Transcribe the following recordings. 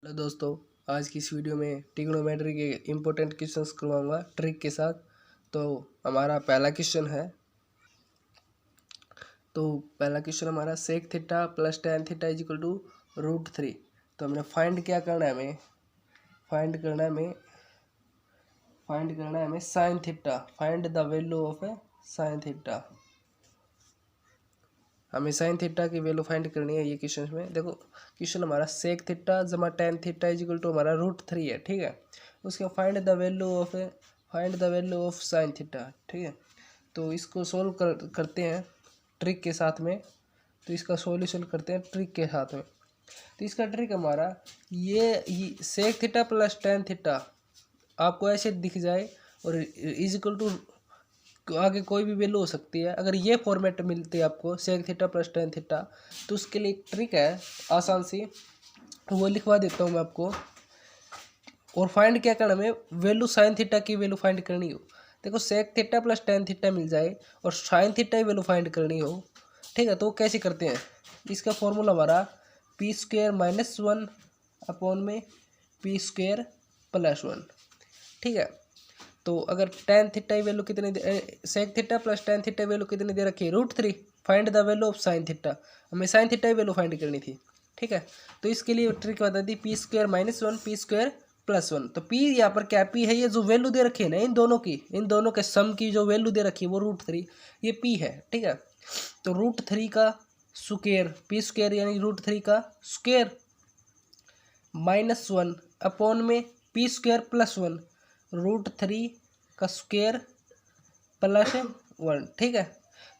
Hello दोस्तों, आज की इस वीडियो में ट्रिग्नोमेट्री के इम्पोर्टेंट क्वेश्चंस करवाऊंगा ट्रिक के साथ। तो हमारा पहला क्वेश्चन है। पहला क्वेश्चन हमारा sec theta plus tan theta is equal to √3। तो हमने फाइंड क्या करना है, फाइंड करना है हमें sine theta. Find the value of a sine theta. हमें साइन थीटा की वैल्यू फाइंड करनी है। ये क्वेश्चन में देखो, क्वेश्चन हमारा सेक थीटा जमा tan theta is equal to हमारा √3 है। ठीक है, उसके find the value of sine theta. ठीक है, तो इसको सोल्व करते हैं ट्रिक के साथ में। तो इसका सॉल्यूशन करते हैं ट्रिक के साथ में। तो इसका ट्रिक हमारा ये sec theta plus tan theta आपको ऐसे दिख जाए और इज इक्वल टू आगे कोई भी वैल्यू हो सकती है। अगर ये फॉर्मेट मिलती है आपको sec theta plus tan theta, तो उसके लिए एक ट्रिक है आसान सी, वो लिखवा देता हूँ मैं आपको। और फाइंड क्या करना है, वैल्यू साइन थीटा की वैल्यू फाइंड करनी हो। देखो, sec theta plus tan theta मिल जाए और साइन थीटा की वैल्यू फाइंड करनी हो। ठीक है, तो कैसे करते हैं, इसका फॉर्मूला हमारा p² - 1 अपॉन में p² + 1। ठीक है, तो अगर टेन थीटा की वैल्यू कितनी sec theta plus tan theta value कितनी दे रखी है, √3। Find the value of sine theta, हमें साइन थीटा की वैल्यू फाइंड करनी थी। ठीक है, तो इसके लिए ट्रिक बता दी p² - 1 p² + 1। तो p यहाँ पर क्या p है, ये जो वैल्यू दे रखी है ना, इन दोनों के सम की जो वैल्यू दे रखी है वो √3, ये p है। ठीक है, तो √3 का स्क्वायर p² यानी √3 का स्क्वायर -1 अपॉन में p² + 1 √3 का स्क्वायर + 1। ठीक है,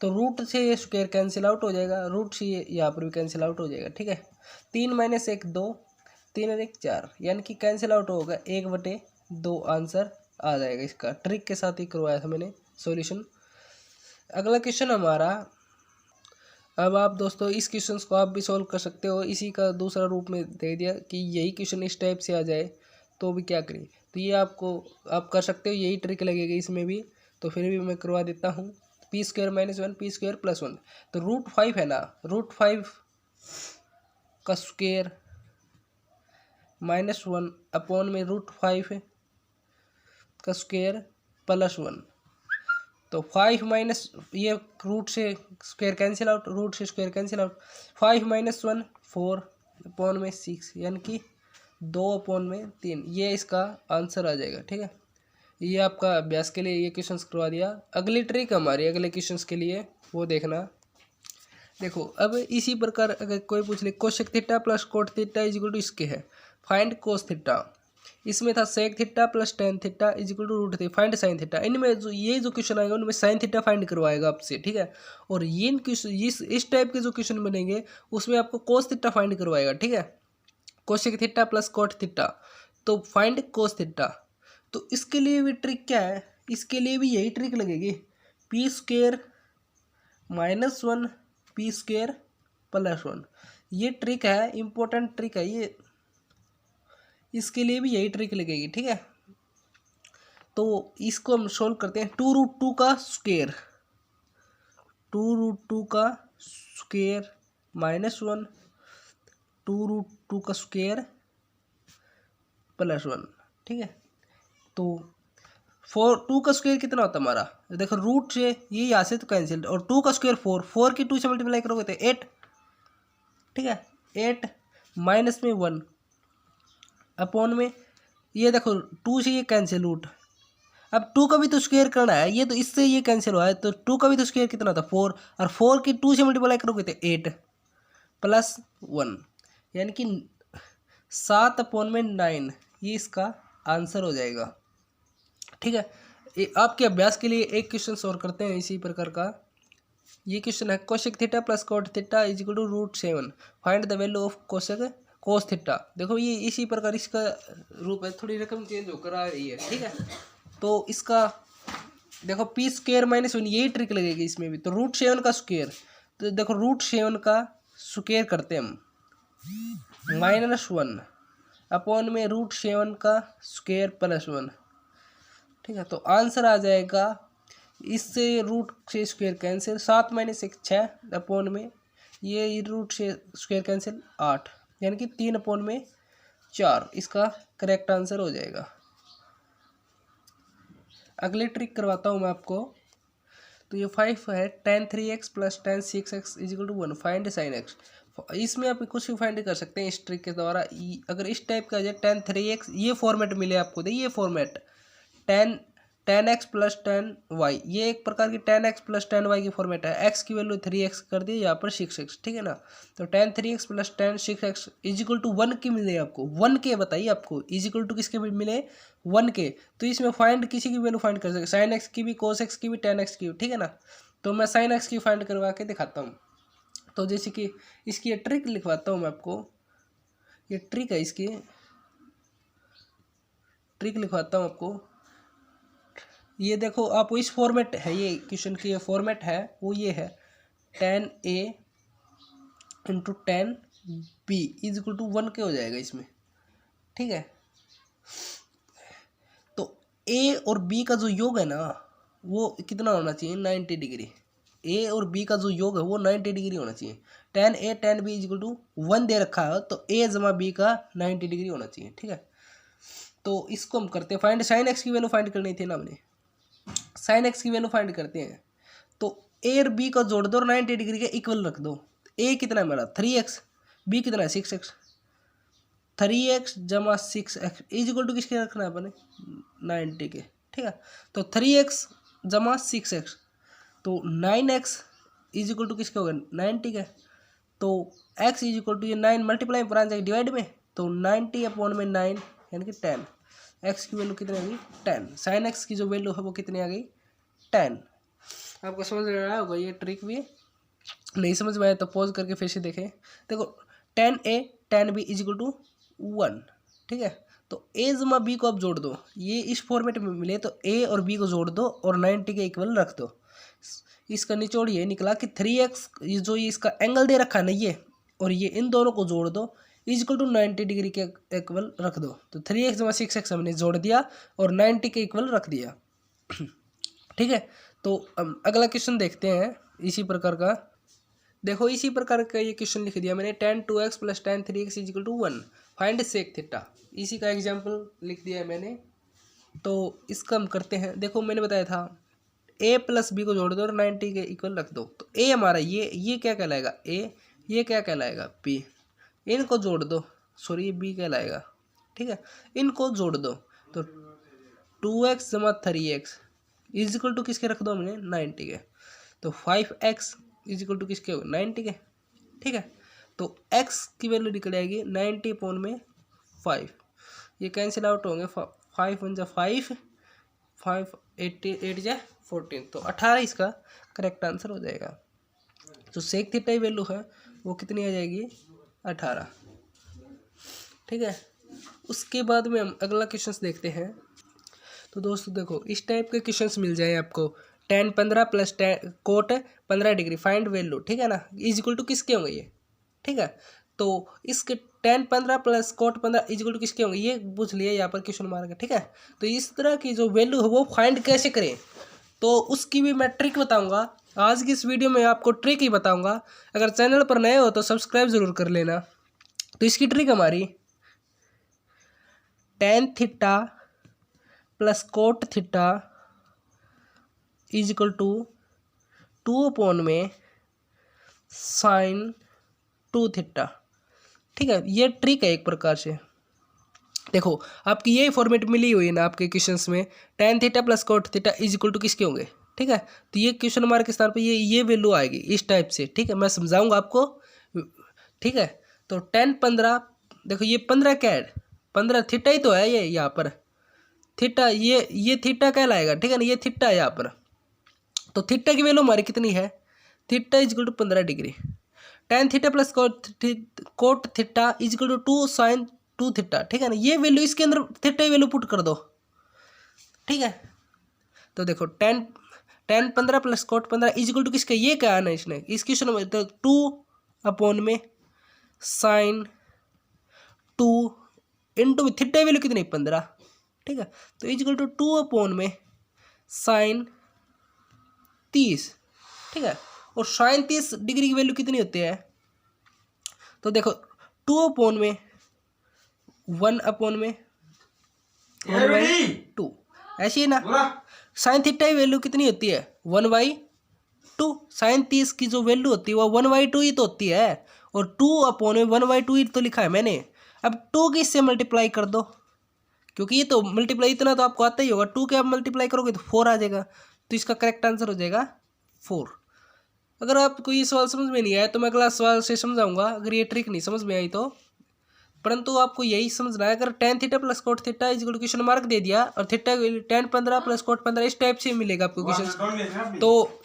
तो रूट से ये स्क्वायर कैंसिल आउट हो जाएगा, रूट से ये यहाँ पर भी कैंसिल आउट हो जाएगा। ठीक है, 3 - 1 2, 3 और 1 4, यानी कि कैंसिल आउट होगा 1/2 आंसर आ जाएगा। इसका ट्रिक के साथ ही करवाया था मैंने सॉल्यूशन। अगला क्वेश्चन हमारा, अब आप दोस्तों इस क्वेश्चन को आप भी सॉल्व कर सकते हो। इसी का दूसरा रूप में दे दिया कि यही क्वेश्चन इस टाइप से आ जाए तो भी क्या करें। तो ये आप कर सकते हो, यही ट्रिक लगेगी इसमें भी। तो फिर भी मैं करवा देता हूँ। p² - 1 p² + 1, तो √5 है ना, √5 का स्क्वायर -1 अपॉन में √5 का स्क्वायर + 1। तो 5 माइनस ये रूट से स्क्वायर कैंसिल आउट, 5 - 1 4 अपॉन में 6, यानी कि 2 अपॉन में 3, ये इसका आंसर आ जाएगा। ठीक है, ये आपका अभ्यास के लिए ये क्वेश्चंस करवा दिया। अगली ट्रिक हमारी अगले क्वेश्चंस के लिए वो देखना। देखो, अब इसी प्रकार अगर कोई पूछ ले cosec theta plus cot theta is equal to इसके है, फाइंड कोस थीटा। इसमें था sec theta plus tan theta is equal to √3, find sine theta. इनमें जो ये जो क्वेश्चन आएगा उनमें साइन थीटा फाइंड करवाएगा आपसे। ठीक है, और ये इस टाइप के जो क्वेश्चन बनेंगे उसमें आपको कोस थीटा फाइंड करवाएगा। ठीक है, cosec theta plus cot theta, तो फाइंड कोस थीटा। तो इसके लिए भी ट्रिक क्या है, इसके लिए भी यही ट्रिक लगेगी, p² - 1 p² + 1। ये ट्रिक है, इंपॉर्टेंट ट्रिक है ये, इसके लिए भी यही ट्रिक लगेगी। ठीक है, तो इसको हम सोल्व करते हैं। 2√2 का स्क्वायर, 2√2 का स्क्वायर -1, 2√2 का स्क्वायर + 1। ठीक है, तो 2 का स्क्वायर कितना होता है हमारा, देखो रूट से ये यहाँ से तो कैंसिल, और 2 का स्क्वायर 4 की 2 से मल्टीप्लाई करोगे तो 8। ठीक है, 8 माइनस में 1 अपॉन में ये देखो 2 से ये कैंसिल रूट। अब 2 का भी तो स्क्वायर करना है, ये तो इससे ये कैंसिल हुआ है, तो 2 का भी तो स्क्वायर कितना था 4, और 4 की 2 से मल्टीप्लाई करोगे तो 8 + 1, यानी कि 7 अपॉन में 9, ये इसका आंसर हो जाएगा। ठीक है, आपके अभ्यास के लिए एक क्वेश्चन और करते हैं इसी प्रकार का। ये क्वेश्चन है cosec theta plus cot theta is equal to √7, find the value of cos theta. देखो, ये इसी प्रकार इसका रूप है, थोड़ी रकम चेंज होकर आ रही है। ठीक है, तो इसका देखो p² - 1, यही ट्रिक लगेगी इसमें भी। तो √7 का स्क्वायर, तो देखो √7 का स्क्वायर करते हैं हम, -1 अपॉन में √7 का स्क्वायर + 1। ठीक है, तो आंसर आ जाएगा, इससे रूट से स्क्वायर कैंसिल, 7 - 1 6 अपॉन में ये रूट से स्क्वायर कैंसिल 8, यानी कि 3 अपॉन में 4 इसका करेक्ट आंसर हो जाएगा। अगली ट्रिक करवाता हूँ मैं आपको। तो ये 5 है, tan 3x plus tan 6x is equal to 1, find sin x। इसमें आप कुछ भी फाइंड कर सकते हैं इस ट्रिक के द्वारा। अगर इस टाइप का है tan 3x, ये फॉर्मेट मिले आपको, देखिए ये format tan x plus tan y, ये एक प्रकार की tan x plus tan y की फॉर्मेट है। x की वैल्यू 3x कर दी, यहाँ पर 6x, ठीक है ना। तो tan 3x plus tan 6x is equal to 1 की मिले आपको, 1 के बताइए आपको, इजिकल टू किसके भी मिले 1 के। तो इसमें फाइंड किसी की वैल्यू फाइंड कर सकते, sin x की भी, cos x की भी, tan x की भी, ठीक है ना। तो मैं sin x की फाइंड करवा के दिखाता हूँ। तो जैसे कि इसकी ये ट्रिक लिखवाता हूँ मैं आपको, ये ट्रिक है, इसकी ट्रिक लिखवाता हूँ आपको। ये देखो आप इस फॉर्मेट है, ये क्वेश्चन की ये फॉर्मेट है, वो ये है tan a into tan b is equal to 1 के हो जाएगा इसमें, ठीक है। तो a और b का जो योग है ना, वो कितना होना चाहिए, 90 डिग्री। a और b का जो योग है वो 90 डिग्री होना चाहिए। tan a tan b is equal to 1 दे रखा है, तो a जमा b का 90 डिग्री होना चाहिए, ठीक है। तो इसको हम करते हैं फाइंड, sin x की वैल्यू फाइंड करनी थी ना हमने, sin x की वैल्यू फाइंड करते हैं। तो a और b का जोड़ दो और 90 डिग्री के इक्वल रख दो। a कितना है हमारा 3x, b कितना है 6x, 3x जमा 6x इजिकल टू किसके रखना है अपने 90 के, ठीक है। तो 3x जमा 6x, तो 9x इजिकल टू किसके होगा 90 के। तो x इजिकल टू ये 9 मल्टीप्लाई पर आ जाएगा डिवाइड में, तो 90 अपॉन में 9 यानी कि 10। x की वैल्यू कितनी आ गई 10, sin x की जो वैल्यू है वो कितनी आ गई 10। आपको समझ में आया होगा ये ट्रिक भी, नहीं समझ में आया तो पॉज करके फिर से देखें। देखो tan a tan b is equal to 1, ठीक है। तो a जमा b को आप जोड़ दो, ये इस फॉर्मेट में मिले तो a और b को जोड़ दो और 90 के इक्वल रख दो। इसका निचोड़ ये निकला कि 3x ये जो ये इसका एंगल दे रखा है ना ये, और ये इन दोनों को जोड़ दो इजिकल टू 90 डिग्री के इक्वल रख दो। तो 3x जमा 6x हमने जोड़ दिया और 90 के इक्वल रख दिया, ठीक है। तो अगला क्वेश्चन देखते हैं इसी प्रकार का। देखो इसी प्रकार का ये क्वेश्चन लिख दिया मैंने, tan 2x plus tan 3x is equal to 1, find sec theta. इसी का एग्जाम्पल लिख दिया है मैंने। तो इसका हम करते हैं। देखो मैंने बताया था a प्लस बी को जोड़ दो और 90 के इक्वल रख दो। तो a हमारा ये क्या कहलाएगा a, ये क्या कहलाएगा b, इनको जोड़ दो, सॉरी ये b कहलाएगा, ठीक है। इनको जोड़ दो तो 2x जमा 3x इजिकल टू किसके रख दो हमने 90 के। तो 5x इजिकल टू किसके हो 90 के, ठीक है। तो x की वैल्यू निकल आएगी 90 अपॉन में 5, ये कैंसिल आउट होंगे, 5 1 जा 5, 5 8 जा 14, तो 18 इसका करेक्ट आंसर हो जाएगा। तो सेक थीटा की वैल्यू है वो कितनी आ जाएगी 18, ठीक है। उसके बाद में हम अगला क्वेश्चन देखते हैं। तो दोस्तों देखो इस टाइप के क्वेश्चंस मिल जाए आपको, tan 15 plus cot 15 degree find value, ठीक है ना, इज इक्वल टू किसके होंगे ये, ठीक है। तो इसके tan 15 plus cot 15 is equal to किसके होंगे ये पूछ लिया यहाँ पर क्वेश्चन मार्क, ठीक है। तो इस तरह की जो वैल्यू है वो फाइंड कैसे करें, तो उसकी भी मैं ट्रिक बताऊँगा आज की इस वीडियो में, आपको ट्रिक ही बताऊँगा। अगर चैनल पर नए हो तो सब्सक्राइब ज़रूर कर लेना। तो इसकी ट्रिक हमारी tan theta plus cot theta is equal to 2 upon में साइन 2 थीटा, ठीक है। ये ट्रिक है एक प्रकार से। देखो आपकी ये फॉर्मेट मिली हुई है ना आपके क्वेश्चंस में, tan theta plus cot theta is equal to किसके होंगे, ठीक है। तो ये क्वेश्चन मार्क के स्थान पे ये वैल्यू आएगी इस टाइप से, ठीक है। मैं समझाऊंगा आपको, ठीक है। तो tan 15, देखो ये 15 क्या है 15 थीटा ही तो है, ये यहाँ पर थीटा, ये थीटा कहलाएगा, ठीक है ना, ये थीटा है यहाँ पर। तो थीटा की वैल्यू हमारी कितनी है, theta is equal to 15 degree. tan theta plus cot theta is equal to 2 sine 2 theta, ठीक है ना। ये वैल्यू इसके अंदर थीटा की वैल्यू पुट कर दो, ठीक है। तो देखो tan 15 plus cot 15 is equal to किसका, ये क्या आना है इसने इस क्वेश्चन में, तो 2 अपॉन में साइन 2 इंटू थीटा की वैल्यू कितनी 15, ठीक है। तो इज इक्वल टू 2 अपॉन में साइन 30, ठीक है। और साइन 30 डिग्री की वैल्यू कितनी होती है, तो देखो 2 अपॉन में 1 में 1/2 ऐसी है ना। साइन थीटा की वैल्यू कितनी होती है 1/2। साइन 30 की जो वैल्यू होती है वो 1/2 ही तो होती है, और 2 में 1/2 ही तो लिखा है मैंने। अब 2 की इससे मल्टीप्लाई कर दो, क्योंकि ये तो मल्टीप्लाई इतना तो आपको आता ही होगा। 2 के आप मल्टीप्लाई करोगे तो 4 आ जाएगा, तो इसका करेक्ट आंसर हो जाएगा 4। अगर आपको ये सवाल समझ में नहीं आया तो मैं अगला सवाल से समझाऊंगा, अगर ये ट्रिक नहीं समझ में आई तो। परंतु आपको यही समझना है, अगर tan theta plus cot theta is equal to question mark दे दिया और थीटा tan 15 प्लस कोट 15 इस टाइप से मिलेगा आपको क्वेश्चन। तो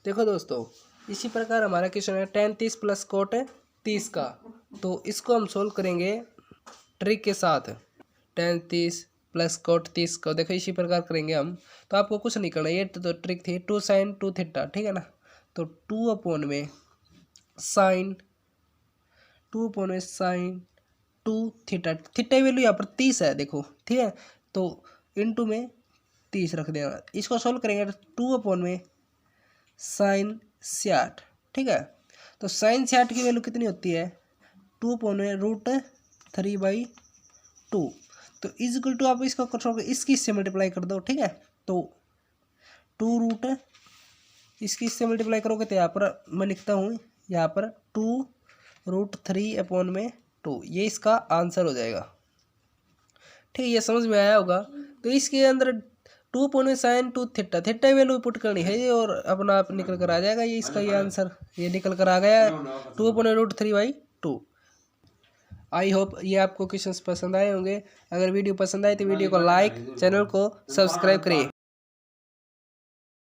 देखो दोस्तों, इसी प्रकार हमारा क्वेश्चन है tan 30 प्लस कोट 30 का। तो इसको हम सोल्व करेंगे ट्रिक के साथ। tan 30 प्लस कोट 30 को देखो इसी प्रकार करेंगे हम। तो आपको कुछ नहीं करना, ये तो ट्रिक थी 2 sin 2 थीटा, ठीक है ना। तो 2 में साइन 2 थीटा, थीटा की वैल्यू यहाँ पर 30 है देखो, ठीक है। तो इनटू में 30 रख देना। इसको सोल्व करेंगे 2 में साइन 60, ठीक है। तो साइन 60 की वैल्यू कितनी होती है 2 में √3/2। तो इज इक्वल टू आप इसका इसकी इससे मल्टीप्लाई कर दो, ठीक है। तो 2 इसकी इससे मल्टीप्लाई करोगे तो यहाँ पर मैं लिखता हूँ यहाँ पर 2√3/2, ये इसका आंसर हो जाएगा। ठीक है, ये समझ में आया होगा। तो इसके अंदर 2 में साइन 2 थीटा, थीटा की वैल्यू पुट करनी है और अपना आप निकल कर आ जाएगा ये इसका ये आंसर, ये निकल कर आ गया 2/√3/2। आई होप ये आपको क्वेश्चंस पसंद आए होंगे। अगर वीडियो पसंद आए तो वीडियो को लाइक, चैनल को सब्सक्राइब करिए।